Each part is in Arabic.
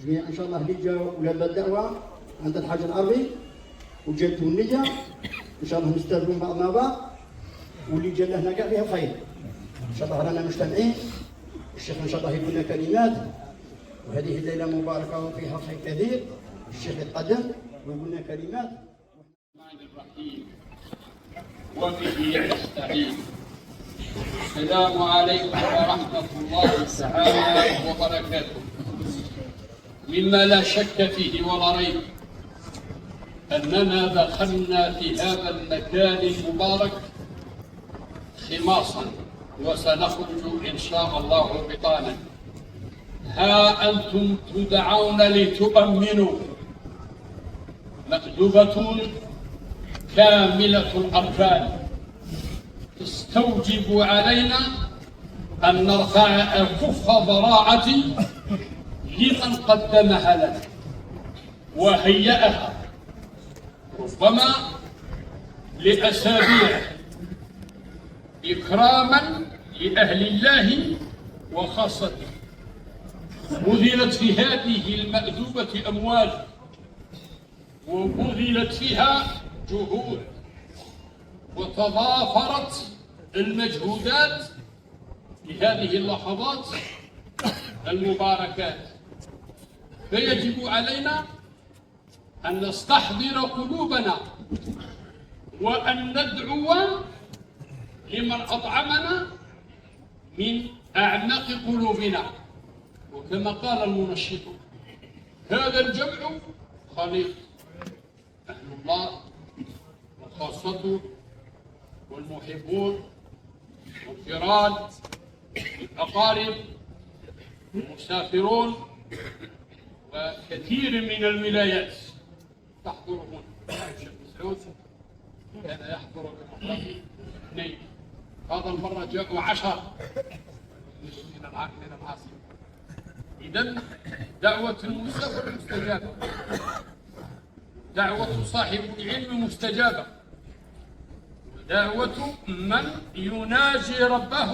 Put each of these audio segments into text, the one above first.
جميع ان شاء الله اللي جاوا ولما الدعوه عند الحاج العربي وجدوا النية ان شاء الله نستقبلون بعضنا بعض واللي جا هنا كاع فيها خير ان شاء الله. رانا مجتمعين الشيخ ان شاء الله يقول لنا كلمات وهذه الليله مباركه وفيها خير كثير. الشيخ يتقدم ويقول لنا كلمات. الرحمن الرحيم وبه نستعين. السلام عليكم ورحمة الله تعالى وبركاته. مما لا شك فيه ولا ريب أننا دخلنا في هذا المكان المبارك خماصا وسنخرج إن شاء الله بطانا. ها أنتم تدعون لتؤمنوا مكتوبة كاملة الأركان تستوجب علينا أن نرفع كف ضراعة لمن قدمها لنا وهيأها ربما لأسابيع إكراما لأهل الله وخاصته. بذلت في هذه المأذوبة أموال وبذلت فيها جهود وتضافرت المجهودات في هذه اللحظات المباركات، فيجب علينا أن نستحضر قلوبنا وأن ندعو لمن أطعمنا من أعماق قلوبنا. وكما قال المنشط هذا الجمع خليط أهل الله وخاصته والمحبون والجيران والأقارب والمسافرون وكثير من الولايات تحضر هنا. الشيخ مسعود كان يحضر بمفرده اثنين، هذا المرة جاءوا 10 من العاصمة. إذن دعوة المسافر مستجابة، دعوة صاحب العلم مستجابة، دعوة من يناجي ربه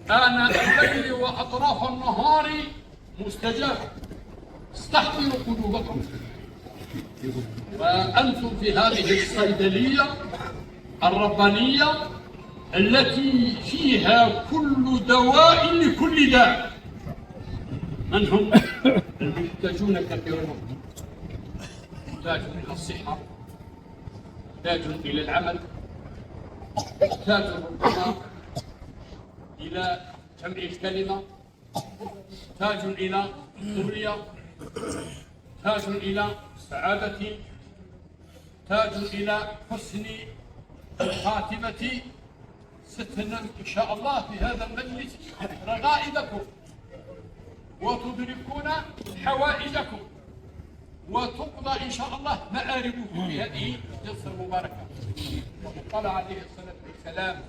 آناء الليل وأطراف النهار مستجابة. استحضروا قلوبكم وأنتم في هذه الصيدلية الربانية التي فيها كل دواء لكل داء. من هم المحتاجون كثيرون؟ محتاج إلى الصحة، محتاج إلى العمل، تاج ربما إلى جمع الكلمة، تاج إلى الذرية، تاج إلى السعادة، تاج إلى حسن الخاتمة. ستنال إن شاء الله في هذا المجلس رغائبكم وتدركون حوائجكم وتقضى إن شاء الله مآربكم في هذه الجلسة المباركة. وقد قال عليه الصلاة والسلام: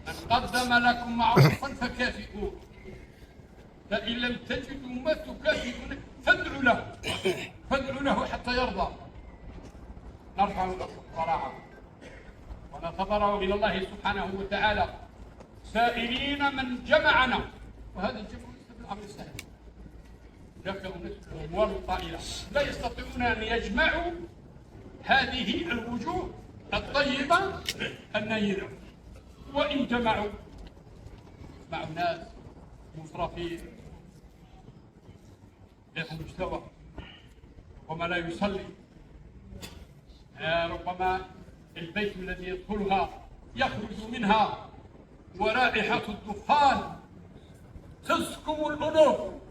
من قدم لكم معروفا فكافئوه، فإن لم تجدوا ما تكافئون فادعوا له حتى يرضى. نرفع لكم الصراحة ونتضرع إلى الله سبحانه وتعالى سائلين من جمعنا، وهذا الجمع ليس بالأمر السهل. هناك أموال طائلة لا يستطيعون أن يجمعوا هذه الوجوه الطيبة النيرة، وإن جمعوا مع ناس مصرفين لهم مستوى وما لا يصلي، ربما البيت الذي يدخلها يخرج منها ورائحة الدخان تسكم القلوب،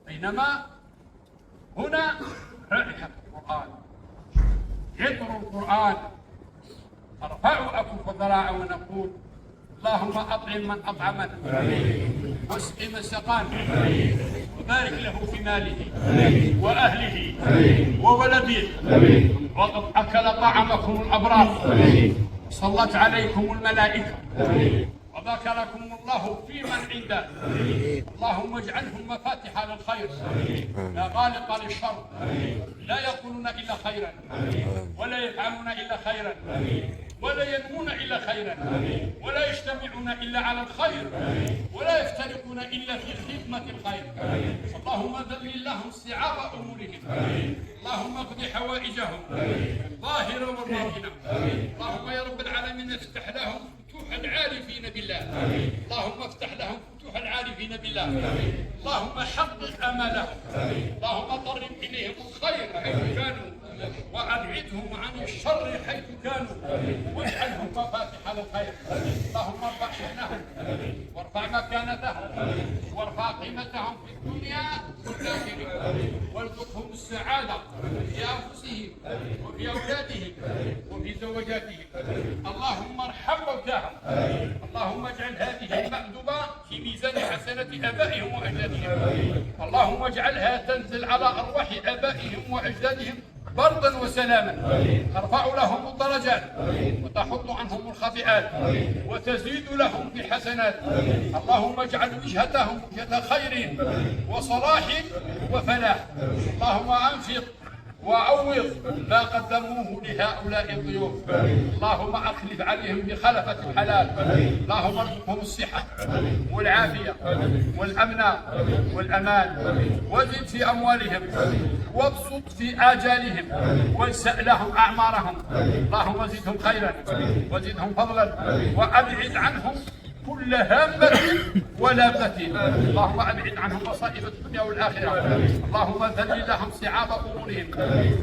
بينما هنا رائحة القرآن، عطر القرآن. نرفع أكف الذراع ونقول: اللهم أطعم من أطعمنا، واسق من سقانا، وبارك له في ماله وأهله وولده، وقد أكل طعمكم الأبرار، صلت عليكم الملائكة، وذكركم الله في من عنده. اللهم اجعلهم مفاتح للخير لا غالق للشر، لا يقولون إلا خيرا ولا يفعلون إلا خيرا ولا ينمون إلا خيرا ولا يجتمعون إلا على الخير ولا يفترقون إلا في خدمة الخير. اللهم ذلل لهم صعاب أمورهم، اللهم اقض حوائجهم ظاهرة وباطنة. اللهم يا رب العالمين افتح لهم فتوح العارفين بالله، اللهم افتح لهم فتوح العارفين بالله، اللهم حقق امالهم، اللهم قرب اليهم الخير حيث كانوا وابعدهم عن الشر حيث كانوا، واجعلهم مفاتح للخير. اللهم ارفع شأنهم وارفع مكانتهم وارفع قيمتهم في الدنيا والاخره، وارزقهم السعاده في انفسهم وفي اولادهم وفي زوجاتهم. اللهم ارحم موتاهم، اللهم اجعل هذه المأدبة في ميزان حسنة آبائهم وأجدادهم، اللهم اجعلها تنزل على أرواح آبائهم وأجدادهم بردا وسلاما، ترفع لهم الدرجات وتحط عنهم الخطيئات وتزيد لهم بحسنات. اللهم اجعل وجهتهم وجهة خير وصلاح وفلاح. اللهم أنفق وعوض ما قدموه لهؤلاء الضيوف، اللهم اخلف عليهم بخلفة الحلال، اللهم ارزقهم الصحة والعافية والأمن والأمان، وزد في أموالهم وابسط في آجالهم وانسأ لهم أعمارهم. اللهم زدهم خيرا وزدهم فضلا وأبعد عنهم كل هامة ولافة. اللهم أبعد عنهم مصائب الدنيا والآخرة، اللهم ذلل لهم صعاب أمورهم،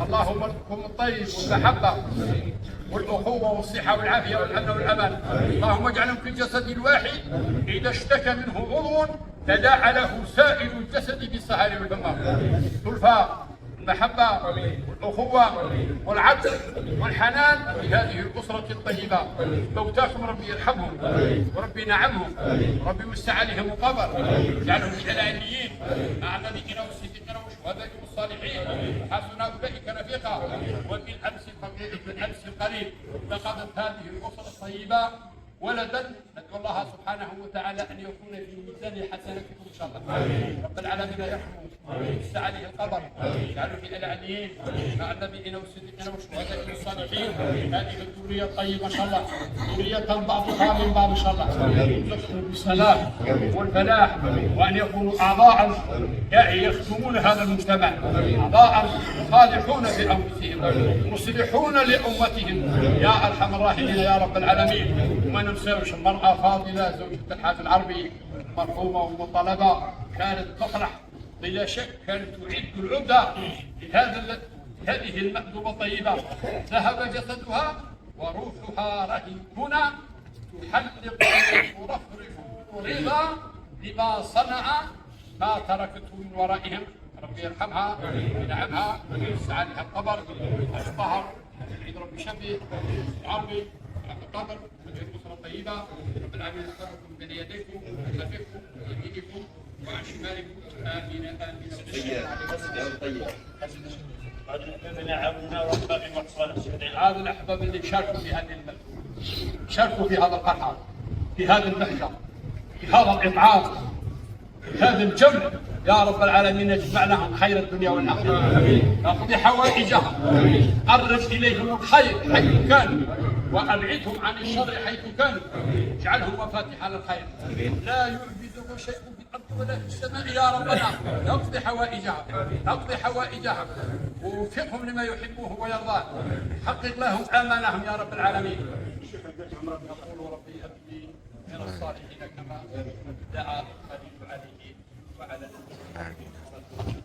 اللهم ارزقهم الطيب والمحبة والأخوة والصحة والعافية والأمن والأمان. اللهم اجعلهم في الجسد الواحد إذا اشتكى منه عضو تداعى له سائر الجسد بالسهر والحمى. الخلفاء، المحبة والأخوة والعدل والحنان في هذه الأسرة الطيبة. موتاكم ربي يرحمهم وربي ينعمهم وربي يوسع عليهم القبر، يجعلهم في العليين مع النبيين والصديقين والشهداء والصالحين، حسن أولئك رفيقا. وبالأمس القريب لقدت هذه الأسرة الطيبة ولدا، ندعو الله سبحانه وتعالى ان يكون في ميزان حسناتكم ان شاء الله. رب العالمين يرحمه ويوسع عليه القبر، يجعله في العليين مع النبيين والصديقين والشهداء والصالحين. هذه الذريه الطيبه ان شاء الله ذريه بعضها من بعض ان شاء الله، يرزقهم بالسلام والفلاح، وان يكونوا اعضاء يخدمون هذا المجتمع، اعضاء صالحون في انفسهم مصلحون لامتهم يا ارحم الراحمين يا رب العالمين. وما ننساوش المرأة فاضلة زوجة الحاج العربي مرحومة ومطلبة، كانت تفرح بلا شك، كانت تعد العدة لهذه المأدبة الطيبة. ذهب جسدها وروحها رهيبنا تحلق وترفرف رضا بما صنع ما تركته من ورائهم. ربي يرحمها وينعمها ويوسع عليها القبر الظهر. عيد ربي شفي عربي عبد القادر وجه اسره طيبه. رب العالمين يحفظكم بين يديكم وخلفكم ويمينكم وعن شمالكم. امين امين. هذا الاحباب اللي شاركوا في هذه الملك، شاركوا في هذا الفرحه، في هذه البهجه، في هذا الاطعام، في هذا الجمع. يا رب العالمين اجمع لهم خير الدنيا والاخره. اقضي حوائجهم، قرب اليهم الخير حيث كانوا وابعدهم عن الشر حيث كانوا. اجعلهم مفاتيح للخير، لا يعجزه شيء في الارض ولا في السماء يا ربنا. اقضي حوائجهم، اقضي حوائجهم، ووفقهم لما يحبه ويرضاه. حقق لهم امالهم يا رب العالمين. يقول ربي هب لي من الصالحين كما دعا الخليل عليه وعلى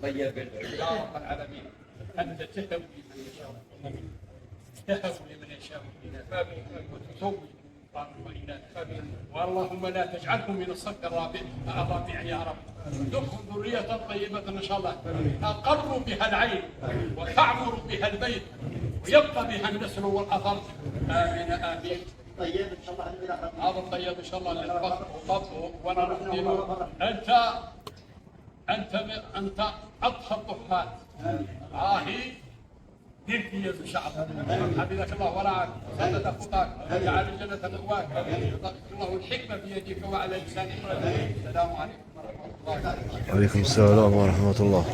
طيب يا رب العالمين. انت تهب لمن يشاء، تهب لمن يشاء إناثا وتزوج من وإناثا. واللهم لا تجعلهم من الصف الرابع يا رب. ارزقهم ذرية طيبة إن شاء الله أقر بها العين وتعمر بها البيت ويبقى بها النسل والأثر. آمين آمين. طيب ان شاء الله. هذا الطيب ان شاء الله للفخر والطب. وانا نحن انت اضحى الضحات. هي ديرك يا شعب. حفظك الله ورعاك وسدد خطاك وجعل الجنه مأواك. يعطيك الله الحكمه بيديك وعلى لسانك. السلام عليكم ورحمه الله. وعليكم السلام ورحمه الله.